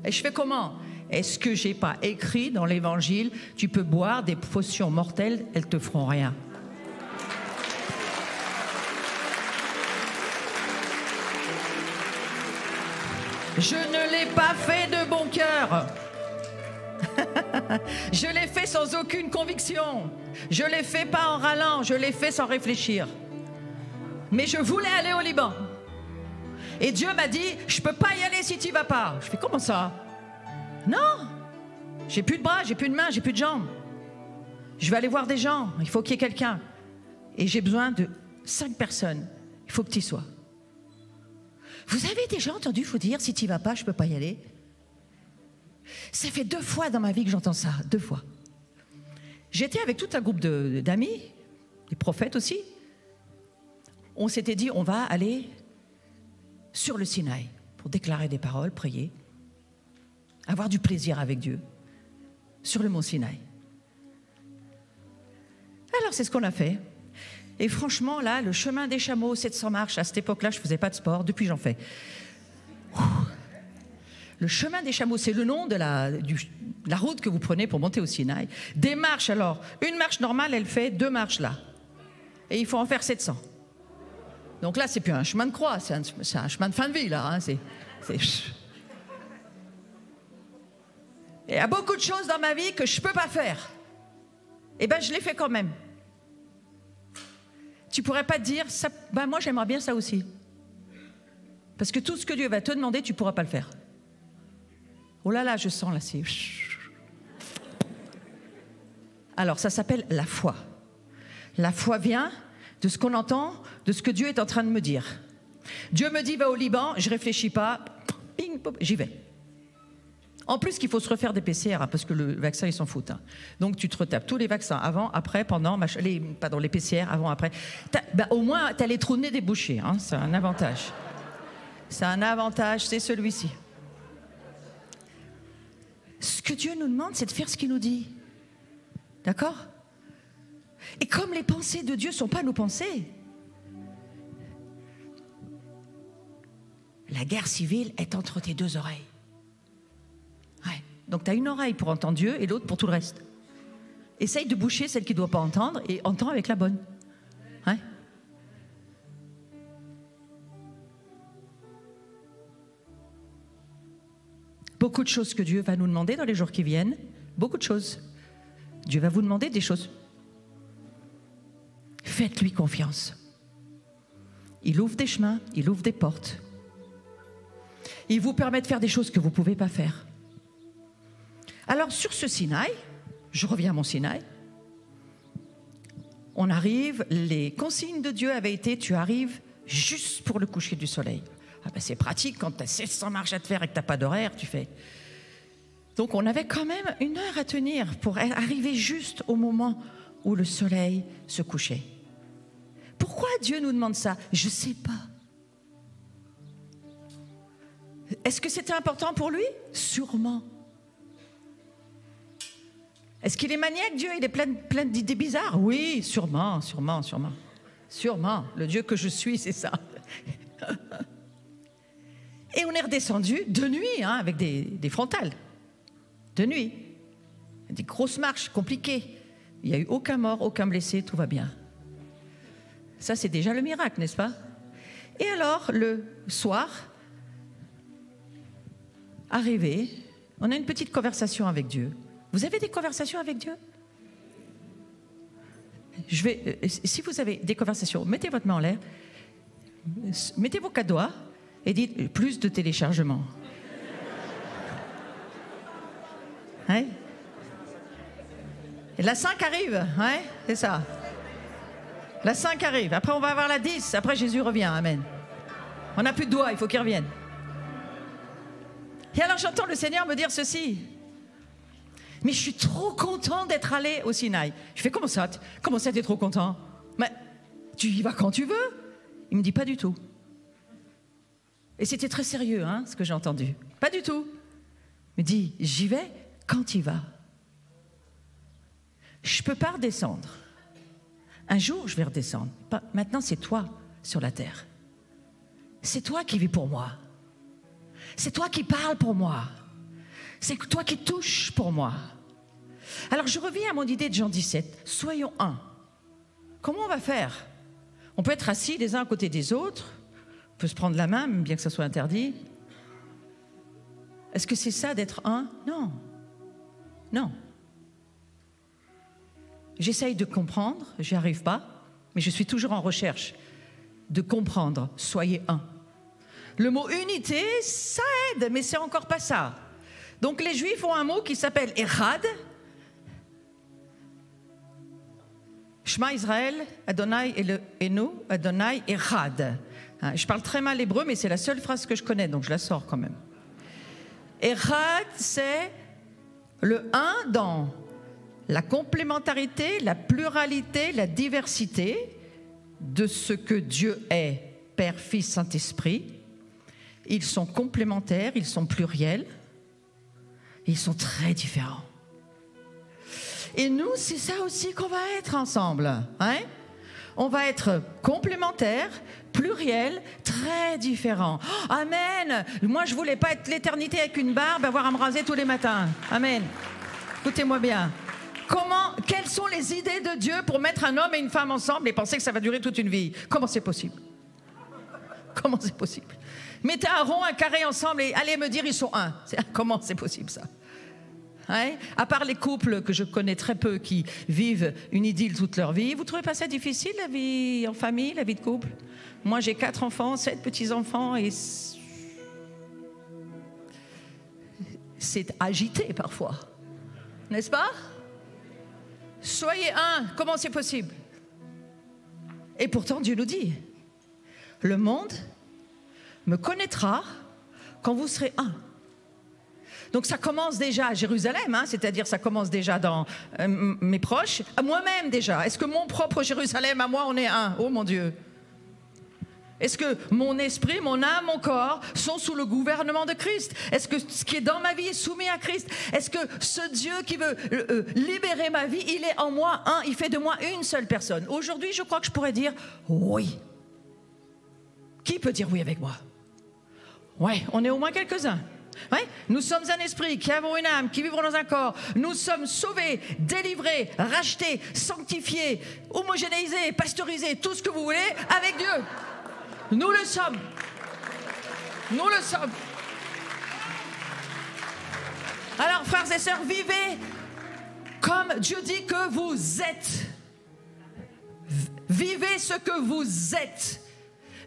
et je fais comment? Est-ce que je n'ai pas écrit dans l'Évangile, tu peux boire des potions mortelles, elles ne te feront rien? Je ne l'ai pas fait de bon cœur. Je l'ai fait sans aucune conviction. Je ne l'ai fait pas en râlant, je l'ai fait sans réfléchir. Mais je voulais aller au Liban. Et Dieu m'a dit, je ne peux pas y aller si tu n'y vas pas. Je fais, comment ça? Non, j'ai plus de bras, j'ai plus de mains, j'ai plus de jambes. Je vais aller voir des gens, il faut qu'il y ait quelqu'un. Et j'ai besoin de 5 personnes. Il faut que tu y sois. Vous avez déjà entendu vous dire, si tu n'y vas pas, je ne peux pas y aller? Ça fait 2 fois dans ma vie que j'entends ça, 2 fois. J'étais avec tout un groupe d'amis, des prophètes aussi. On s'était dit, on va aller sur le Sinaï pour déclarer des paroles, prier, avoir du plaisir avec Dieu, sur le mont Sinaï. Alors c'est ce qu'on a fait. Et franchement, là, le chemin des chameaux, 700 marches, à cette époque-là, je ne faisais pas de sport, depuis j'en fais. Le chemin des chameaux, c'est le nom de la route que vous prenez pour monter au Sinaï. Des marches, alors, une marche normale, elle fait 2 marches là. Et il faut en faire 700. Donc là, c'est plus un chemin de croix, c'est un chemin de fin de vie, là. Hein, Et il y a beaucoup de choses dans ma vie que je ne peux pas faire. Eh bien, je les fais quand même. Tu ne pourrais pas te dire, ça, ben moi j'aimerais bien ça aussi. Parce que tout ce que Dieu va te demander, tu ne pourras pas le faire. Oh là là, je sens là, c'est... Alors, ça s'appelle la foi. La foi vient de ce qu'on entend, de ce que Dieu est en train de me dire. Dieu me dit, va au Liban, je ne réfléchis pas, ping, pop, j'y vais. En plus qu'il faut se refaire des PCR, hein, parce que le vaccin, ils s'en foutent. Hein. Donc tu te retapes tous les vaccins, avant, après, pendant, les PCR, avant, après. Au moins, tu as les trous de nez débouchés, hein, c'est un avantage. C'est un avantage, c'est celui-ci. Ce que Dieu nous demande, c'est de faire ce qu'il nous dit. D'accord? Et comme les pensées de Dieu ne sont pas nos pensées, la guerre civile est entre tes 2 oreilles. Ouais. Donc tu as une oreille pour entendre Dieu et l'autre pour tout le reste. Essaye de boucher celle qui ne doit pas entendre et entends avec la bonne. Ouais. Beaucoup de choses que Dieu va nous demander dans les jours qui viennent. Beaucoup de choses. Dieu va vous demander des choses. Faites-lui confiance. Il ouvre des chemins, il ouvre des portes. Il vous permet de faire des choses que vous ne pouvez pas faire. Alors sur ce Sinaï, je reviens à mon Sinaï, on arrive, les consignes de Dieu avaient été, tu arrives juste pour le coucher du soleil. Ah ben c'est pratique quand tu as 700 marches à te faire et que tu n'as pas d'horaire, tu fais. Donc on avait quand même 1 heure à tenir pour arriver juste au moment où le soleil se couchait. Pourquoi Dieu nous demande ça? Je ne sais pas. Est-ce que c'était important pour lui? Sûrement. Est-ce qu'il est maniaque, Dieu? Il est plein d'idées bizarres? Oui, sûrement. Sûrement. Le Dieu que je suis, c'est ça. Et Et on est redescendu de nuit, hein, avec des frontales. De nuit. Des grosses marches compliquées. Il n'y a eu aucun mort, aucun blessé, tout va bien. Ça, c'est déjà le miracle, n'est-ce pas? Et alors, le soir, arrivé, on a une petite conversation avec Dieu. Vous avez des conversations avec Dieu? Si vous avez des conversations, mettez votre main en l'air, mettez vos 4 doigts et dites plus de téléchargement. Hein? Et la 5 arrive, hein? C'est ça. La 5 arrive, après on va avoir la 10, après Jésus revient, amen. On n'a plus de doigts, il faut qu'il revienne. Et alors j'entends le Seigneur me dire ceci. Mais je suis trop content d'être allé au Sinaï. Je fais comment ça t'es trop content? Mais tu y vas quand tu veux. Il me dit pas du tout. Et c'était très sérieux, hein, ce que j'ai entendu. Pas du tout. Il me dit, j'y vais quand tu y vas. Je peux pas redescendre. Un jour, je vais redescendre. Maintenant, c'est toi sur la terre. C'est toi qui vis pour moi. C'est toi qui parles pour moi. C'est toi qui touches pour moi. Alors, je reviens à mon idée de Jean 17. Soyons un. Comment on va faire? On peut être assis les uns à côté des autres. On peut se prendre la main, même bien que ça soit interdit. Est-ce que c'est ça d'être un? Non. Non. J'essaye de comprendre, j'y arrive pas, mais je suis toujours en recherche de comprendre. Soyez un. Le mot unité, ça aide, mais c'est encore pas ça. Donc les Juifs ont un mot qui s'appelle Echad. Shema Israël, Adonai Enu, Adonai Echad. Je parle très mal hébreu, mais c'est la seule phrase que je connais, donc je la sors quand même. Echad, c'est le un dans la complémentarité, la pluralité, la diversité de ce que Dieu est, Père, Fils, Saint-Esprit. Ils sont complémentaires, ils sont pluriels, ils sont très différents. Et nous, c'est ça aussi qu'on va être ensemble. Hein? On va être complémentaires, pluriels, très différents. Oh, amen! Moi, je ne voulais pas être l'éternité avec une barbe, avoir à me raser tous les matins. Amen. Écoutez-moi bien. Quelles sont les idées de Dieu pour mettre un homme et une femme ensemble et penser que ça va durer toute une vie? Comment c'est possible? Comment c'est possible? Mettez un rond, un carré ensemble et allez me dire ils sont un. Comment c'est possible ça? Hein? À part les couples que je connais très peu qui vivent une idylle toute leur vie, vous trouvez pas ça difficile, la vie en famille, la vie de couple? Moi j'ai 4 enfants, 7 petits-enfants et c'est agité parfois, n'est-ce pas? Soyez un, comment c'est possible? Et pourtant Dieu nous dit, le monde me connaîtra quand vous serez un. Donc ça commence déjà à Jérusalem, hein, c'est-à-dire ça commence déjà dans mes proches, à moi-même déjà. Est-ce que mon propre Jérusalem, à moi, on est un? Oh mon Dieu! Est-ce que mon esprit, mon âme, mon corps sont sous le gouvernement de Christ? Est-ce que ce qui est dans ma vie est soumis à Christ? Est-ce que ce Dieu qui veut libérer ma vie, il est en moi un, il fait de moi une seule personne? Aujourd'hui, je crois que je pourrais dire oui. Qui peut dire oui avec moi? Ouais, on est au moins quelques-uns. Ouais, nous sommes un esprit qui avons une âme, qui vivons dans un corps. Nous sommes sauvés, délivrés, rachetés, sanctifiés, homogénéisés, pasteurisés, tout ce que vous voulez, avec Dieu. Nous le sommes. Nous le sommes. Alors, frères et sœurs, vivez comme Dieu dit que vous êtes. Vivez ce que vous êtes.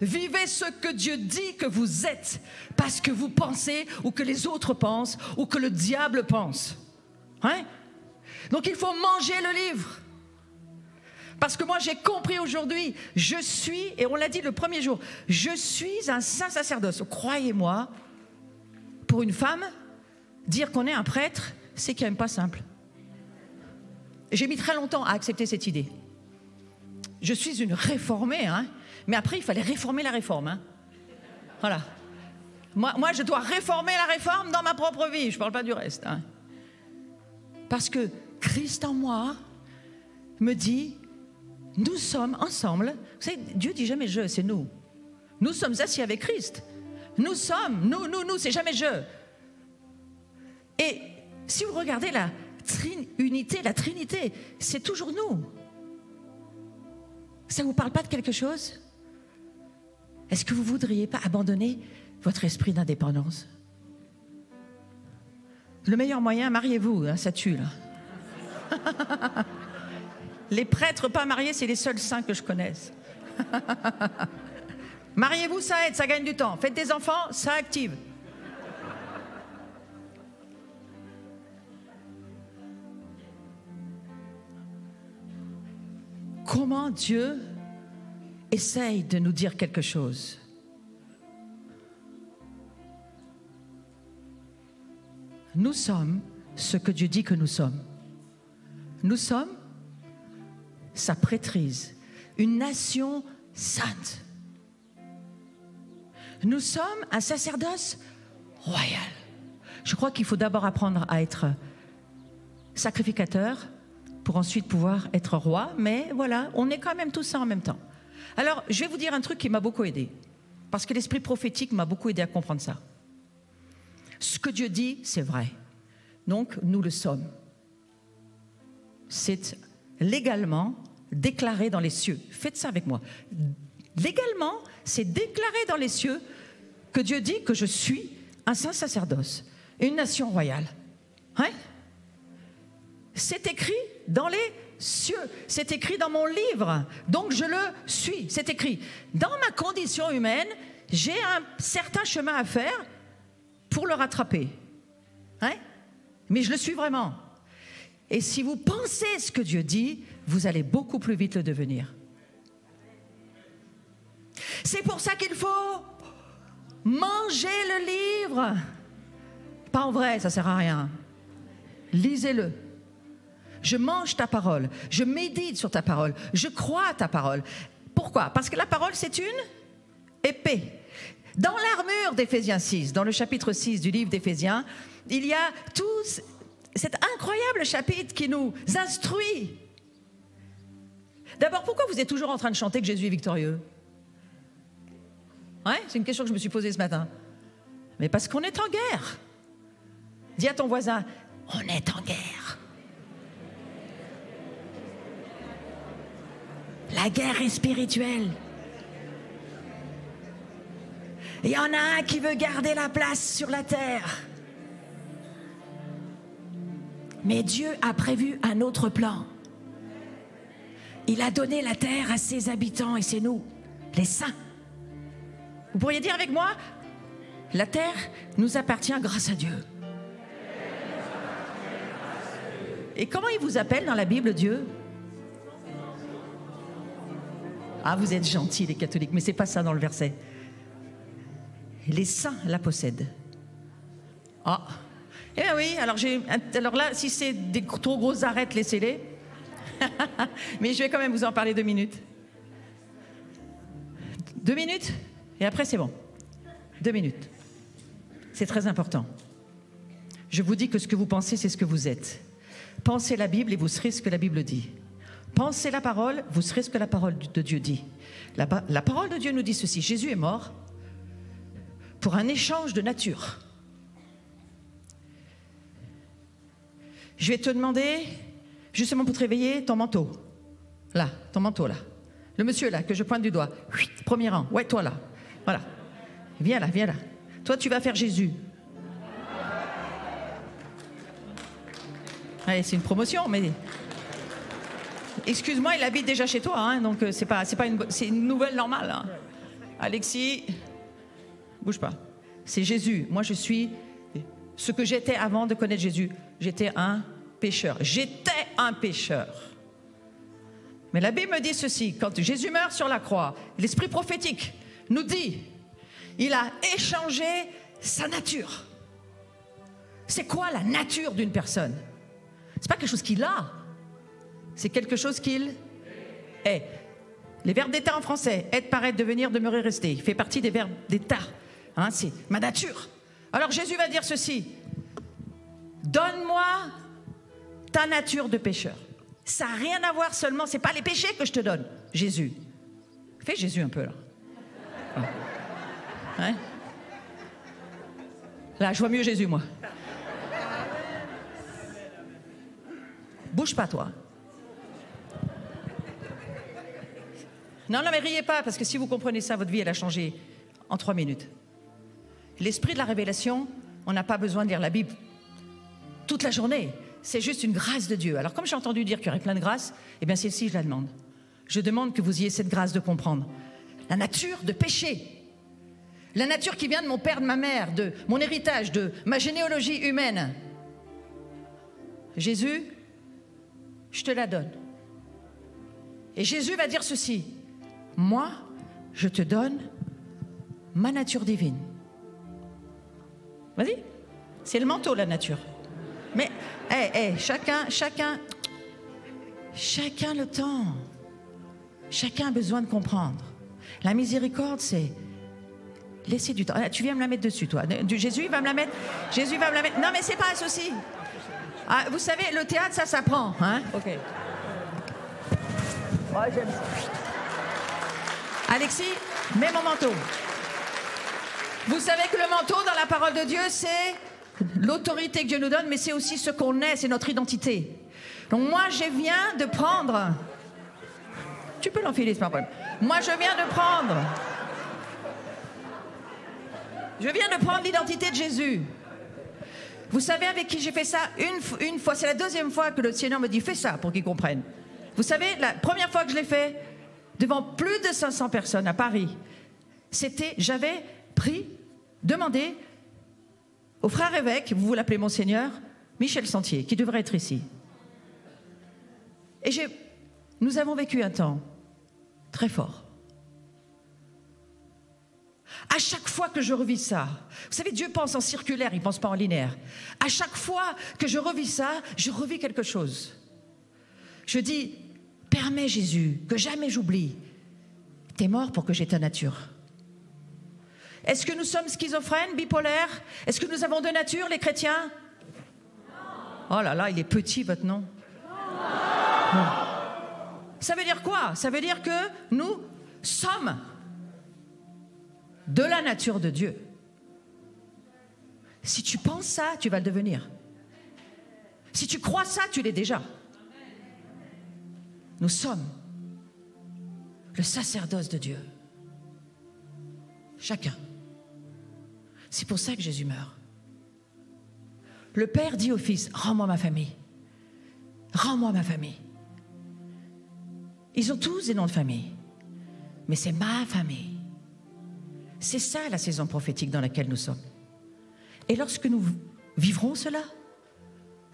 Vivez ce que Dieu dit que vous êtes, parce que vous pensez, ou que les autres pensent, ou que le diable pense. Hein? Donc il faut manger le livre. Parce que moi j'ai compris aujourd'hui, je suis, et on l'a dit le premier jour, je suis un saint sacerdoce. Croyez-moi, pour une femme, dire qu'on est un prêtre, c'est quand même pas simple. J'ai mis très longtemps à accepter cette idée. Je suis une réformée, hein. Mais après, il fallait réformer la réforme. Hein. Voilà. Moi, je dois réformer la réforme dans ma propre vie. Je ne parle pas du reste. Hein. Parce que Christ en moi me dit, nous sommes ensemble. Vous savez, Dieu dit jamais je, c'est nous. Nous sommes assis avec Christ. Nous sommes, nous, c'est jamais je. Et si vous regardez la unité, la Trinité, c'est toujours nous. Ça ne vous parle pas de quelque chose? Est-ce que vous ne voudriez pas abandonner votre esprit d'indépendance? Le meilleur moyen, mariez-vous, hein, ça tue là. Les prêtres pas mariés, c'est les seuls saints que je connaisse. Mariez-vous, ça aide, ça gagne du temps. Faites des enfants, ça active. Comment Dieu essaye de nous dire quelque chose? Nous sommes ce que Dieu dit que nous sommes. Nous sommes sa prêtrise, une nation sainte. Nous sommes un sacerdoce royal. Je crois qu'il faut d'abord apprendre à être sacrificateur pour ensuite pouvoir être roi, mais voilà, on est quand même tout ça en même temps. Alors, je vais vous dire un truc qui m'a beaucoup aidé, parce que l'esprit prophétique m'a beaucoup aidé à comprendre ça. Ce que Dieu dit, c'est vrai. Donc, nous le sommes. C'est légalement déclaré dans les cieux. Faites ça avec moi. Légalement, c'est déclaré dans les cieux que Dieu dit que je suis un saint sacerdoce, une nation royale. Hein? C'est écrit dans les cieux, c'est écrit dans mon livre, donc je le suis, c'est écrit. Dans ma condition humaine, j'ai un certain chemin à faire pour le rattraper. Hein? Mais je le suis vraiment. Et si vous pensez ce que Dieu dit, vous allez beaucoup plus vite le devenir. C'est pour ça qu'il faut manger le livre. Pas en vrai, ça ne sert à rien. Lisez-le. Je mange ta parole, je médite sur ta parole, je crois à ta parole. Pourquoi? Parce que la parole, c'est une épée. Dans l'armure d'Éphésiens 6, dans le chapitre 6 du livre d'Éphésiens, il y a tout cet incroyable chapitre qui nous instruit. D'abord, pourquoi vous êtes toujours en train de chanter que Jésus est victorieux? Ouais, c'est une question que je me suis posée ce matin. Mais parce qu'on est en guerre. Dis à ton voisin, on est en guerre. La guerre est spirituelle. Il y en a un qui veut garder la place sur la terre. Mais Dieu a prévu un autre plan. Il a donné la terre à ses habitants et c'est nous, les saints. Vous pourriez dire avec moi, la terre nous appartient grâce à Dieu. Et comment il vous appelle dans la Bible, Dieu? Ah, vous êtes gentils, les catholiques, mais ce n'est pas ça dans le verset. Les saints la possèdent. Ah, eh bien oui, alors là, si c'est des trop grosses arêtes, laissez-les. Mais je vais quand même vous en parler 2 minutes. 2 minutes, et après c'est bon. 2 minutes. C'est très important. Je vous dis que ce que vous pensez, c'est ce que vous êtes. Pensez la Bible et vous serez ce que la Bible dit. Pensez la parole, vous serez ce que la parole de Dieu dit. La parole de Dieu nous dit ceci. Jésus est mort pour un échange de nature. Je vais te demander, justement pour te réveiller, ton manteau. Là, ton manteau là. Le monsieur là, que je pointe du doigt. Premier rang. Ouais, toi là. Voilà. Viens là, viens là. Toi, tu vas faire Jésus. Allez, c'est une promotion, mais... Excuse-moi, il habite déjà chez toi, hein, donc c'est une nouvelle normale. Hein. Alexis, bouge pas. C'est Jésus. Moi, je suis ce que j'étais avant de connaître Jésus. J'étais un pécheur. J'étais un pécheur. Mais la Bible me dit ceci. Quand Jésus meurt sur la croix, l'esprit prophétique nous dit, il a échangé sa nature. C'est quoi la nature d'une personne? C'est pas quelque chose qu'il a. C'est quelque chose qu'il est. Les verbes d'état en français, être, paraître, devenir, demeurer, rester. Il fait partie des verbes d'état. Hein, c'est ma nature. Alors Jésus va dire ceci. Donne-moi ta nature de pécheur. Ça n'a rien à voir seulement, c'est pas les péchés que je te donne. Jésus. Fais Jésus un peu là. Hein? Là, je vois mieux Jésus, moi. Bouge pas, toi. Non, mais riez pas, parce que si vous comprenez ça, votre vie, elle a changé en 3 minutes. L'esprit de la révélation, on n'a pas besoin de lire la Bible toute la journée. C'est juste une grâce de Dieu. Alors, comme j'ai entendu dire qu'il y aurait plein de grâces, eh bien, celle-ci, je la demande. Je demande que vous ayez cette grâce de comprendre la nature de péché. La nature qui vient de mon père, de ma mère, de mon héritage, de ma généalogie humaine. Jésus, je te la donne. Et Jésus va dire ceci. Moi, je te donne ma nature divine. Vas-y. C'est le manteau, la nature. Mais, chacun le temps. Chacun a besoin de comprendre. La miséricorde, c'est laisser du temps. Tu viens me la mettre dessus, toi. Jésus va me la mettre. Jésus va me la mettre. Non, mais c'est pas un souci. Ah, vous savez, le théâtre, ça s'apprend. Hein? Ok. Moi, j'aime ça. Alexis, mets mon manteau. Vous savez que le manteau, dans la parole de Dieu, c'est l'autorité que Dieu nous donne, mais c'est aussi ce qu'on est, c'est notre identité. Donc moi, je viens de prendre... Tu peux l'enfiler, c'est pas un problème. Moi, je viens de prendre l'identité de Jésus. Vous savez avec qui j'ai fait ça une fois, c'est la deuxième fois que le Seigneur me dit fais ça pour qu'ils comprennent. Vous savez, la première fois que je l'ai fait, devant plus de 500 personnes à Paris, j'avais demandé au frère évêque, vous l'appelez Monseigneur, Michel Sentier, qui devrait être ici. Et nous avons vécu un temps très fort. À chaque fois que je revis ça, vous savez, Dieu pense en circulaire, il ne pense pas en linéaire. À chaque fois que je revis ça, je revis quelque chose. Je dis, permets Jésus, que jamais j'oublie. T'es mort pour que j'aie ta nature. Est-ce que nous sommes schizophrènes, bipolaires? Est-ce que nous avons deux natures, les chrétiens? Oh là là, il est petit, votre nom. Non. Ça veut dire quoi? Ça veut dire que nous sommes de la nature de Dieu. Si tu penses ça, tu vas le devenir. Si tu crois ça, tu l'es déjà. Nous sommes le sacerdoce de Dieu. Chacun. C'est pour ça que Jésus meurt. Le Père dit au Fils, rends-moi ma famille. Rends-moi ma famille. Ils ont tous des noms de famille. Mais c'est ma famille. C'est ça la saison prophétique dans laquelle nous sommes. Et lorsque nous vivrons cela,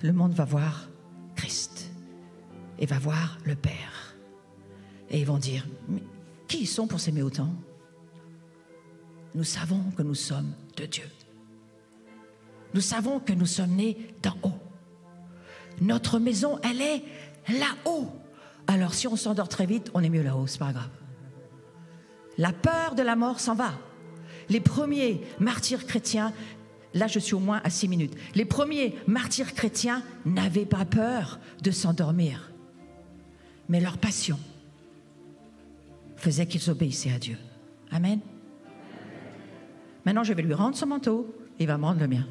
le monde va voir Christ et va voir le Père. Et ils vont dire, mais qui ils sont pour s'aimer autant? Nous savons que nous sommes de Dieu. Nous savons que nous sommes nés d'en haut. Notre maison, elle est là-haut. Alors si on s'endort très vite, on est mieux là-haut, c'est pas grave. La peur de la mort s'en va. Les premiers martyrs chrétiens, là je suis au moins à 6 minutes, les premiers martyrs chrétiens n'avaient pas peur de s'endormir. Mais leur passion faisait qu'ils obéissaient à Dieu. Amen. Maintenant je vais lui rendre son manteau, et il va me rendre le mien.